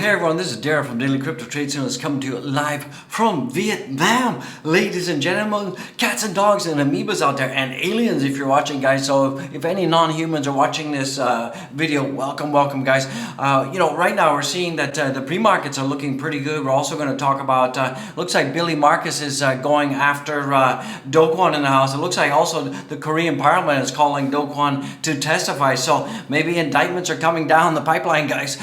Hey everyone, this is Darren from Daily Crypto Trades and it's coming to you live from Vietnam. Ladies and gentlemen, cats and dogs and amoebas out there and aliens if you're watching, guys. So if any non-humans are watching this video, welcome guys. Right now we're seeing that the pre-markets are looking pretty good. We're also going to talk about, looks like Billy Marcus is going after Dogecoin in the house. It looks like also the Korean parliament is calling Dogecoin to testify. So maybe indictments are coming down the pipeline, guys.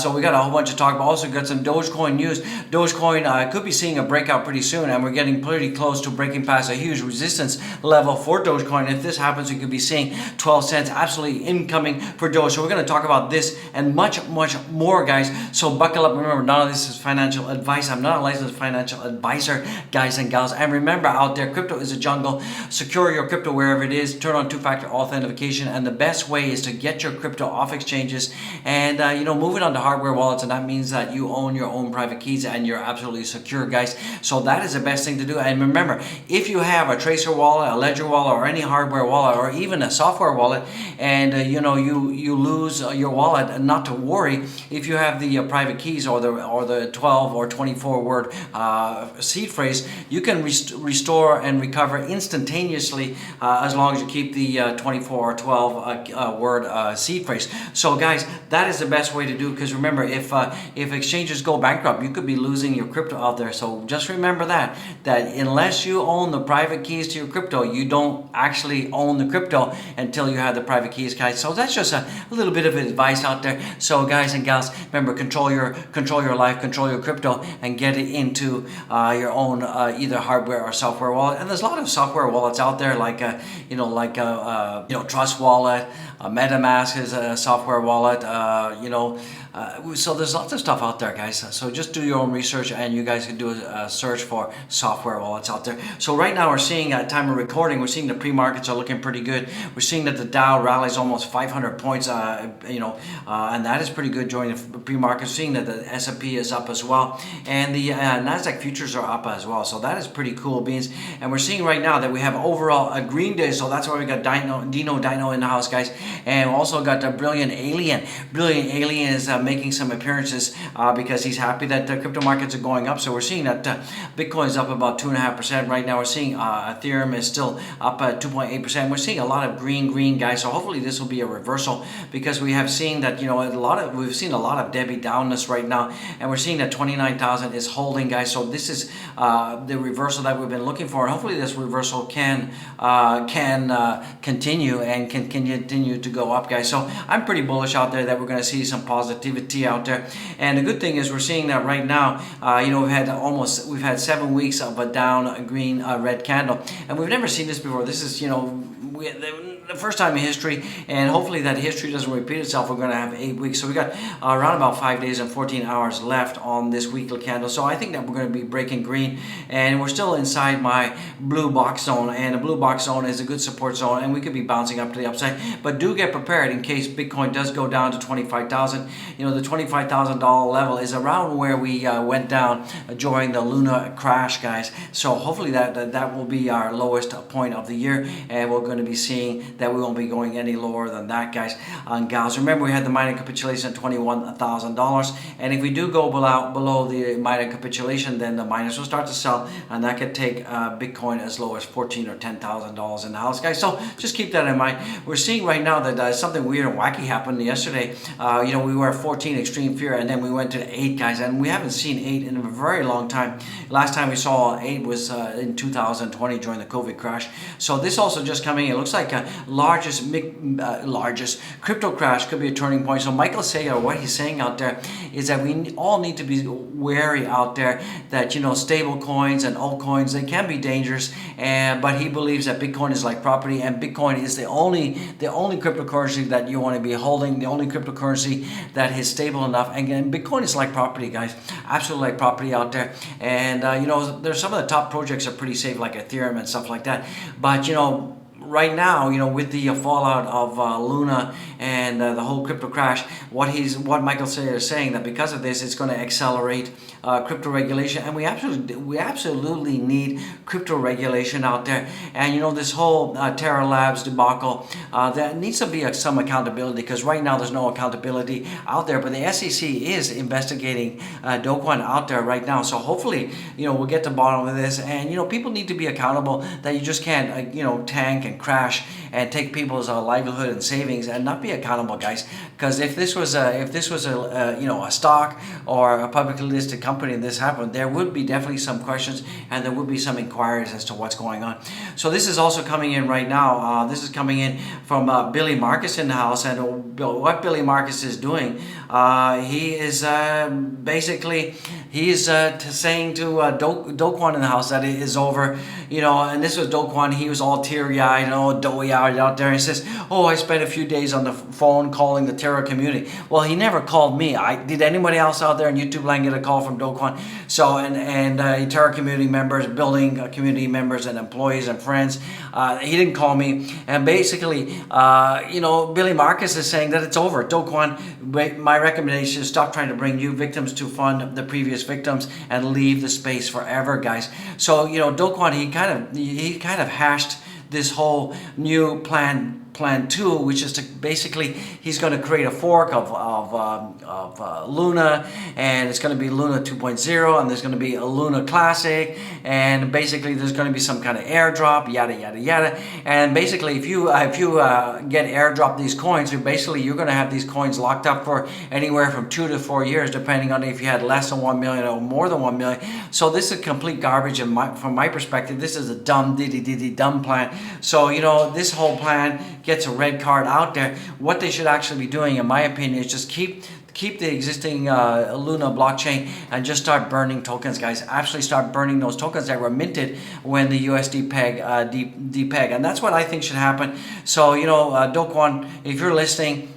So we got a whole bunch to talk about. Also got some Dogecoin news. Dogecoin could be seeing a breakout pretty soon, and we're getting pretty close to breaking past a huge resistance level for Dogecoin. If this happens, we could be seeing 12 cents absolutely incoming for Doge. So we're going to talk about this and much more, guys. So buckle up. Remember, none of this is financial advice. I'm not a licensed financial advisor, guys and gals. And remember, out there, crypto is a jungle. Secure your crypto wherever it is. Turn on two-factor authentication, and the best way is to get your crypto off exchanges and move it onto hardware wallets, and that means that you own your own private keys and you're absolutely secure, guys. So that is the best thing to do. And remember, if you have a tracer wallet, a ledger wallet, or any hardware wallet, or even a software wallet, and you lose your wallet, not to worry. If you have the private keys or the 12 or 24 word seed phrase, you can restore and recover instantaneously as long as you keep the 24 or 12 word seed phrase. So guys, that is the best way to do, because remember, if exchanges go bankrupt, you could be losing your crypto out there. So just remember that unless you own the private keys to your crypto, you don't actually own the crypto until you have the private keys, guys. So that's just a little bit of advice out there. So guys and gals, remember, control your life, control your crypto, and get it into your own either hardware or software wallet. And there's a lot of software wallets out there, like Trust Wallet, MetaMask is a software wallet, so there's lots of stuff out there, guys. So just do your own research, and you guys can do a search for software wallets out there. So right now we're seeing, at time of recording, we're seeing the pre-markets are looking pretty good. We're seeing that the Dow rallies almost 500 points, and that is pretty good during the pre-market. Seeing that the S&P is up as well, and the Nasdaq futures are up as well. So that is pretty cool beans. And we're seeing right now that we have overall a green day. So that's why we got Dino in the house, guys. And we also got the Brilliant Alien. Brilliant Alien is making some appearances because he's happy that the crypto markets are going up. So we're seeing that Bitcoin is up about 2.5% right now. We're seeing Ethereum is still up at 2.8%. We're seeing a lot of green, guys. So hopefully this will be a reversal, because we have seen that we've seen a lot of Debbie downness right now, and we're seeing that 29,000 is holding, guys. So this is the reversal that we've been looking for, and hopefully this reversal can continue and can continue to go up, guys. So I'm pretty bullish out there that we're going to see some positivity out there. And the good thing is we're seeing that right now, we've had 7 weeks of a down green red candle, and we've never seen this before. This is the first time in history, and hopefully that history doesn't repeat itself. We're going to have 8 weeks, so we got around about 5 days and 14 hours left on this weekly candle. So I think that we're going to be breaking green, and we're still inside my blue box zone, and the blue box zone is a good support zone, and we could be bouncing up to the upside. But do get prepared in case Bitcoin does go down to 25,000. The $25,000 level is around where we went down during the Luna crash, guys. So hopefully that will be our lowest point of the year, and we're going to be seeing that we won't be going any lower than that, guys and gals. Remember, we had the mining capitulation at $21,000, and if we do go below the mining capitulation, then the miners will start to sell, and that could take Bitcoin as low as $14,000 or $10,000 in the house, guys. So just keep that in mind. We're seeing right now that something weird and wacky happened yesterday. We were at 14 extreme fear, and then we went to 8, guys, and we haven't seen 8 in a very long time. Last time we saw 8 was in 2020 during the COVID crash. So this also just coming in. It looks like largest crypto crash could be a turning point. So Michael Saylor, what he's saying out there is that we all need to be wary out there that stable coins and altcoins, they can be dangerous, but he believes that Bitcoin is like property, and Bitcoin is the only cryptocurrency that you want to be holding, the only cryptocurrency that is stable enough. And Bitcoin is like property, guys, absolutely like property out there. And there's some of the top projects are pretty safe, like Ethereum and stuff like that, but right now, with the fallout of Luna and the whole crypto crash, what Michael Saylor is saying, that because of this, it's going to accelerate crypto regulation, and we absolutely need crypto regulation out there. And this whole TERRA Labs debacle, there needs to be some accountability, because right now there's no accountability out there. But the SEC is investigating Dogecoin out there right now, so hopefully we'll get to the bottom of this. And people need to be accountable, that you just can't tank and crash and take people's livelihood and savings and not be accountable, guys. Because if this was a stock or a publicly listed company and this happened, there would be definitely some questions, and there would be some inquiries as to what's going on. So this is also coming in right now. This is coming in from Billy Marcus in the house, and what Billy Marcus is doing, he is basically saying to Dogecoin in the house that it is over, and this was Dogecoin. He was all teary-eyed, doughy-eyed out there. He says, "Oh, I spent a few days on the phone calling the TERRA community." Well, he never called me. Did anybody else out there in YouTube land get a call from Dogecoin? So, and TERRA community members, building community members and employees and friends, he didn't call me. And basically, Billy Marcus is saying that it's over. Dogecoin, my recommendation is stop trying to bring new victims to fund the previous victims and leave the space forever, guys. So, Dogecoin, he kind of hashed this whole new plan 2, which is to basically, he's going to create a fork of Luna, and it's going to be Luna 2.0, and there's going to be a Luna Classic, and basically there's going to be some kind of airdrop, yada yada yada. And basically, if you get airdrop these coins, you're going to have these coins locked up for anywhere from 2 to 4 years, depending on if you had less than 1 million or more than 1 million. So this is complete garbage, and from my perspective, this is a dumb dumb plan. So this whole plan gets a red card out there. What they should actually be doing, in my opinion, is just keep the existing Luna blockchain and just start burning tokens, guys. Actually start burning those tokens that were minted when the USD peg depeg, and that's what I think should happen. So Dogecoin, if you're listening,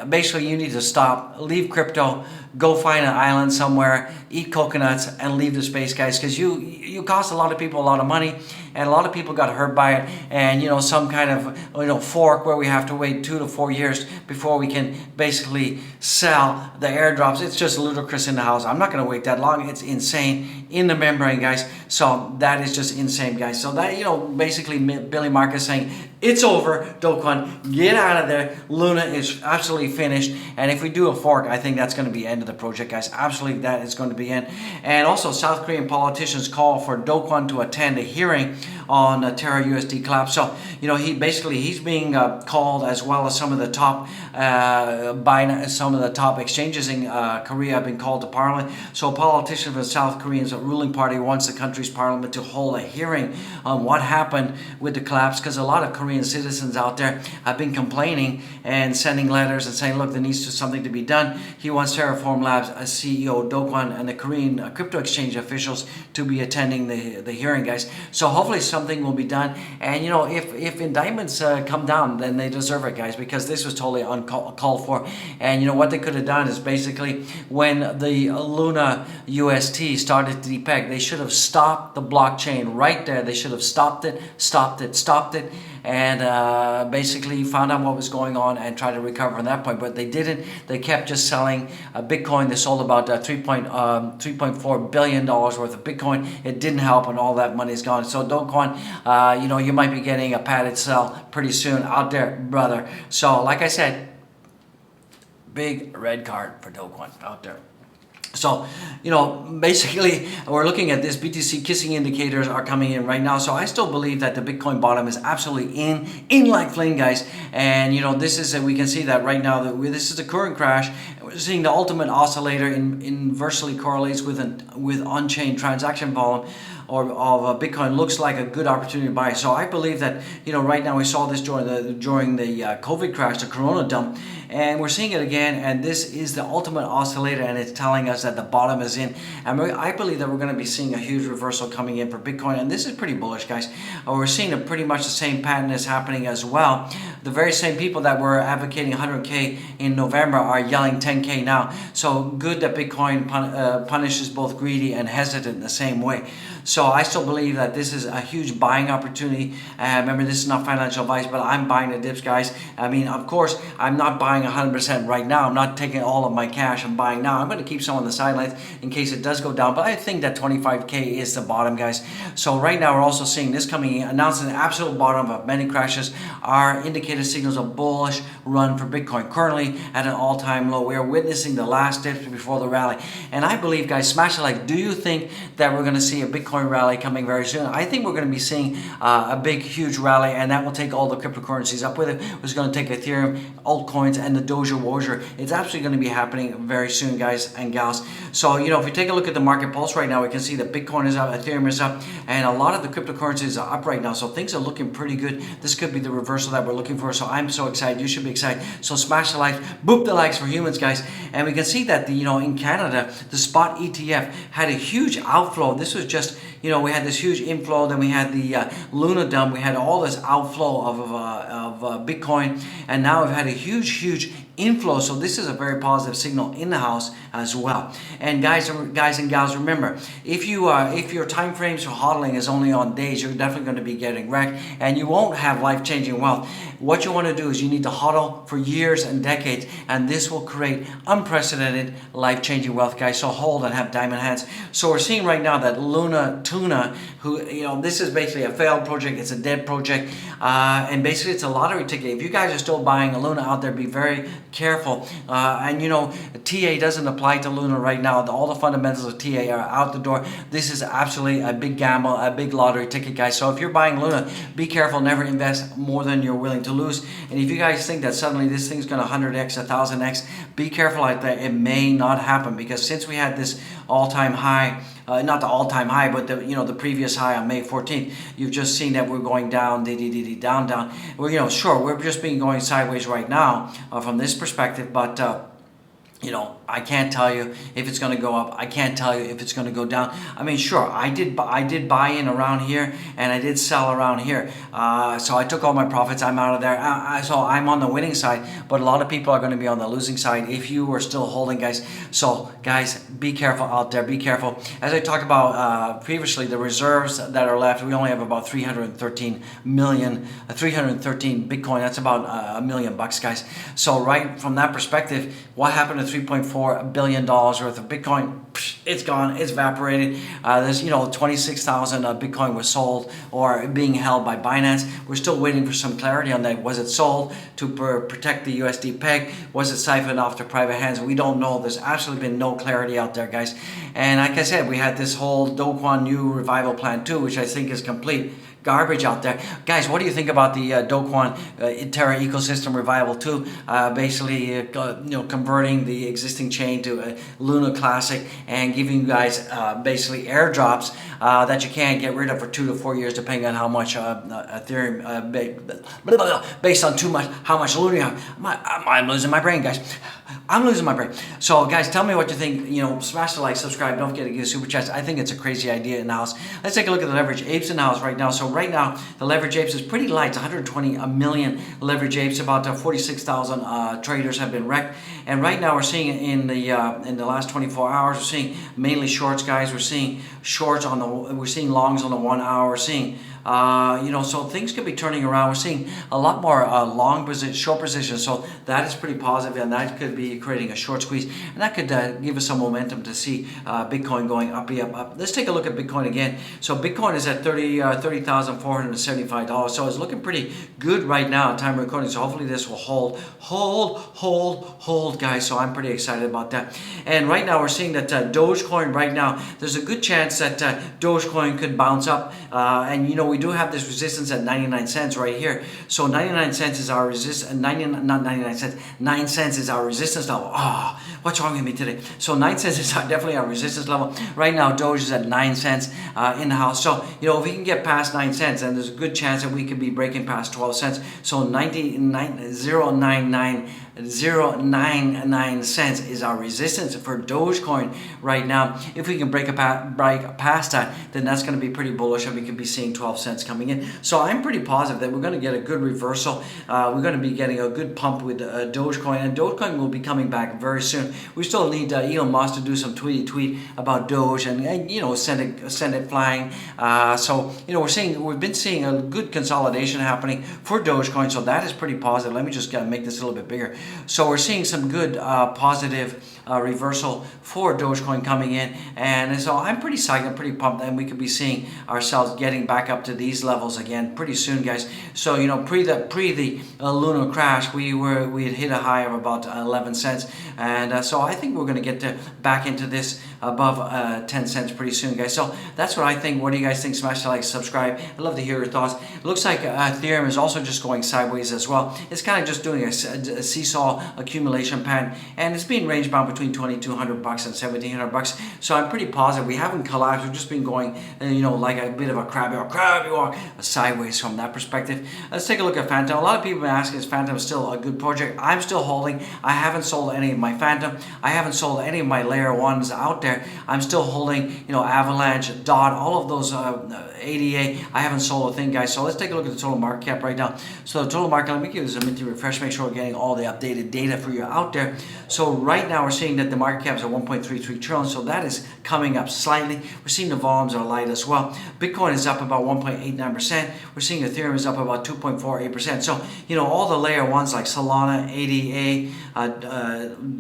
basically you need to stop, leave crypto, go find an island somewhere, eat coconuts, and leave the space, guys, because you cost a lot of people a lot of money, and a lot of people got hurt by it. And some kind of fork where we have to wait 2 to 4 years before we can basically sell the airdrops. It's just ludicrous in the house. I'm not going to wait that long. It's insane in the membrane, guys. So that is just insane, guys. So that basically Billy Marcus saying it's over. Dogecoin, get out of there. Luna is absolutely finished, and if we do a fork, I think that's going to be end of the project, guys. Absolutely, that is going to be end. And also, South Korean politicians call for Dogecoin to attend a hearing on TERRA USD collapse. So he's being called, as well as some of the top exchanges in Korea have been called to parliament. So politicians of the South Korean's ruling party wants the country's parliament to hold a hearing on what happened with the collapse, because a lot of Korean citizens out there have been complaining and sending letters and saying, look, there needs to something to be done. He wants Terraform Labs CEO Dogecoin and the Korean crypto exchange officials to be attending the hearing, guys. So hopefully something will be done. And if indictments come down, then they deserve it, guys, because this was totally uncalled for. And what they could have done is basically, when the Luna UST started to depeg, they should have stopped the blockchain right there. They should have stopped it, and basically found out what was going on and tried to recover from that point. But they didn't. They kept just selling Bitcoin. They sold about $3.4 billion worth of Bitcoin. It didn't help, and all that money is gone. So Dogecoin, you might be getting a padded sell pretty soon out there, brother. So like I said, big red card for Dogecoin out there. So, basically, we're looking at this. BTC kissing indicators are coming in right now. So I still believe that the Bitcoin bottom is absolutely in like flame, guys. And, this is, we can see that right now, that this is the current crash. We're seeing the ultimate oscillator inversely correlates with on-chain transaction volume of Bitcoin. Looks like a good opportunity to buy. So I believe that, right now we saw this during the COVID crash, the Corona dump, and we're seeing it again, and this is the ultimate oscillator, and it's telling us that the bottom is in, and I believe that we're going to be seeing a huge reversal coming in for Bitcoin, and this is pretty bullish, guys. We're seeing pretty much the same pattern is happening as well. The very same people that were advocating 100K in November are yelling 10K now. So good that Bitcoin punishes both greedy and hesitant in the same way. So I still believe that this is a huge buying opportunity. Remember, this is not financial advice, but I'm buying the dips, guys. I mean, of course, I'm not buying 100% right now. I'm not taking all of my cash and buying now. I'm going to keep some on the sidelines in case it does go down. But I think that 25K is the bottom, guys. So right now, we're also seeing this coming in, announcing the absolute bottom of many crashes are indicated signals of bullish run for Bitcoin. Currently at an all-time low. We are witnessing the last dips before the rally. And I believe, guys, smash a like. Do you think that we're going to see a Bitcoin rally coming very soon? I think we're going to be seeing a big, huge rally, and that will take all the cryptocurrencies up with it. It's going to take Ethereum, altcoins, and the Doge Warrior. It's absolutely going to be happening very soon, guys and gals. So, you know, if we take a look at the market pulse right now, we can see that Bitcoin is up, Ethereum is up, and a lot of the cryptocurrencies are up right now. So things are looking pretty good. This could be the reversal that we're looking for. So I'm so excited. You should be excited. So smash the like, boop the likes for humans, guys. And we can see that in Canada, the spot ETF had a huge outflow. This was just, we had this huge inflow. Then we had the Luna dump. We had all this outflow of Bitcoin, and now we've had a huge inflow. So this is a very positive signal in the house as well. And guys and gals, remember, if your time frames for hodling is only on days, you're definitely going to be getting wrecked, and you won't have life-changing wealth. What you want to do is you need to hodl for years and decades, and this will create unprecedented life-changing wealth, guys. So hold and have diamond hands. So we're seeing right now that Luna Tuna, who this is basically a failed project. It's a dead project, and basically it's a lottery ticket. If you guys are still buying a Luna out there, be very careful. And TA doesn't apply to Luna right now. All the fundamentals of TA are out the door. This is absolutely a big gamble, a big lottery ticket, guys. So if you're buying Luna, be careful. Never invest more than you're willing to lose. And if you guys think that suddenly this thing's going to 100x, 1000x, be careful out there. It may not happen, because since we had this all-time high, not the all-time high, but the previous high on May 14th, you've just seen that we're going down, down. Well, sure, we're just going sideways right now from this perspective, but I can't tell you if it's going to go up. I can't tell you if it's going to go down. I mean, sure, I did buy in around here, and I did sell around here. So I took all my profits. I'm out of there. So I'm on the winning side, but a lot of people are going to be on the losing side if you are still holding, guys. So, guys, be careful out there. Be careful. As I talked about previously, the reserves that are left, we only have about 313 Bitcoin. That's about $1 million, guys. So right from that perspective, what happened to $3.4 billion worth of Bitcoin? It's gone. It's evaporated. There's 26,000 Bitcoin was sold or being held by Binance. We're still waiting for some clarity on that. Was it sold to protect the USD peg? Was it siphoned off to private hands? We don't know. There's absolutely been no clarity out there, guys. And like I said, we had this whole Dogecoin new revival plan too, which I think is complete garbage out there. Guys, what do you think about the Dogecoin TERRA ecosystem revival too? Basically, converting the existing chain to a Luna Classic and giving you guys basically airdrops that you can't get rid of for 2 to 4 years, depending on how much Ethereum, based on how much Luna you have. I'm losing my brain, guys. I'm losing my brain. So, guys, tell me what you think. Smash the like, subscribe. Don't forget to give super chats. I think it's a crazy idea in the house. Let's take a look at the leverage apes in the house right now. So right now, the leverage apes is pretty light. It's 120 million leverage apes. About 46,000 traders have been wrecked. And right now, we're seeing in the last 24 hours, we're seeing mainly shorts, guys. We're seeing shorts we're seeing longs on the 1 hour. We're seeing so things could be turning around. We're seeing a lot more short positions, so that is pretty positive, and that could be creating a short squeeze, and that could give us some momentum to see Bitcoin going up. Let's take a look at Bitcoin again. So Bitcoin is at $30,475, so it's looking pretty good right now at time of recording. So hopefully this will hold, guys. So I'm pretty excited about that. And right now we're seeing that Dogecoin right now, there's a good chance that Dogecoin could bounce up, and we do have this resistance at 99 cents right here. So 99 cents is our resistance. 9 cents is our resistance level. Oh, what's wrong with me today? So 9 cents is definitely our resistance level. Right now, Doge is at 9 cents in the house. So, if we can get past 9 cents, then there's a good chance that we could be breaking past 12 cents. So 0.99 0.099 cents is our resistance for Dogecoin right now. If we can break past that, then that's going to be pretty bullish, and we could be seeing 12 cents coming in. So I'm pretty positive that we're going to get a good reversal. We're going to be getting a good pump with Dogecoin, and Dogecoin will be coming back very soon. We still need Elon Musk to do some tweet about Doge, and you know, send it flying. So you know, we've been seeing a good consolidation happening for Dogecoin, so that is pretty positive. Let me just make this a little bit bigger. So we're seeing some good positive reversal for Dogecoin coming in, and so I'm pretty psyched, I'm pretty pumped, and we could be seeing ourselves getting back up to these levels again pretty soon, guys. So you know, pre the lunar crash, we had hit a high of about 11 cents, and so I think we're going to get back into this above 10 cents pretty soon, guys. So that's what I think. What do you guys think? Smash the like, subscribe. I'd love to hear your thoughts. It looks like Ethereum is also just going sideways as well. It's kind of just doing a seesaw accumulation pattern, and it's being range bound between $2,200 and $1,700. So I'm pretty positive we haven't collapsed. We've just been going, you know, like a bit of a crabby walk sideways from that perspective. Let's take a look at Phantom. A lot of people have been asking, is Phantom still a good project? I'm still holding. I haven't sold any of my Phantom. I haven't sold any of my layer ones out there. I'm still holding, you know, Avalanche, Dot, all of those ADA. I haven't sold a thing, guys. So let's take a look at the total market cap right now. So the total market, let me give this a minute refresh, make sure we're getting all the updated data for you out there. So right now we're seeing that the market cap is at 1.33 trillion, so that is coming up slightly. We're seeing the volumes are light as well. Bitcoin is up about 1.89%. We're seeing Ethereum is up about 2.48%. So, you know, all the layer ones like Solana, ADA,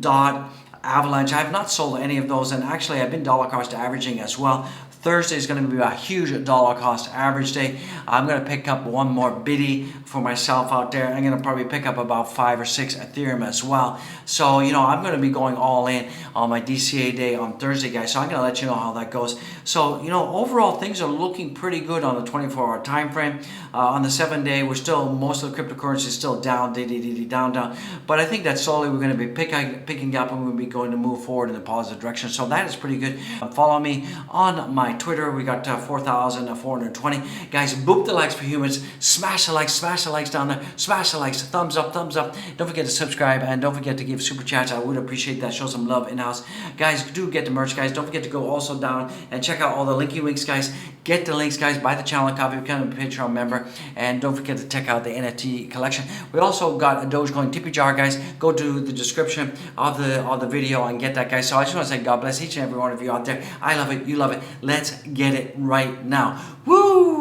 Dot, Avalanche, I have not sold any of those, and actually I've been dollar cost averaging as well. Thursday is going to be a huge dollar cost average day. I'm going to pick up one more biddy for myself out there. I'm going to probably pick up about 5 or 6 Ethereum as well. So, you know, I'm going to be going all in on my DCA day on Thursday, guys. So I'm going to let you know how that goes. So, you know, overall things are looking pretty good on the 24-hour time frame. On the 7-day, we're still, most of the cryptocurrency is still down, down. But I think that slowly we're going to be picking up, and we'll be going to move forward in a positive direction. So that is pretty good. Follow me on my Twitter. We got 4,420. Guys, boop the likes for humans. Smash the likes down there. Smash the likes. Thumbs up. Don't forget to subscribe, and don't forget to give super chats. I would appreciate that. Show some love in-house. Guys, do get the merch, guys. Don't forget to go also down and check out all the linky winks, guys. Get the links, guys. Buy the channel copy, become a Patreon member, and don't forget to check out the NFT collection. We also got a Dogecoin Tip Jar, guys. Go to the description of the video and get that, guys. So I just want to say God bless each and every one of you out there. I love it. You love it. Let's get it right now. Woo!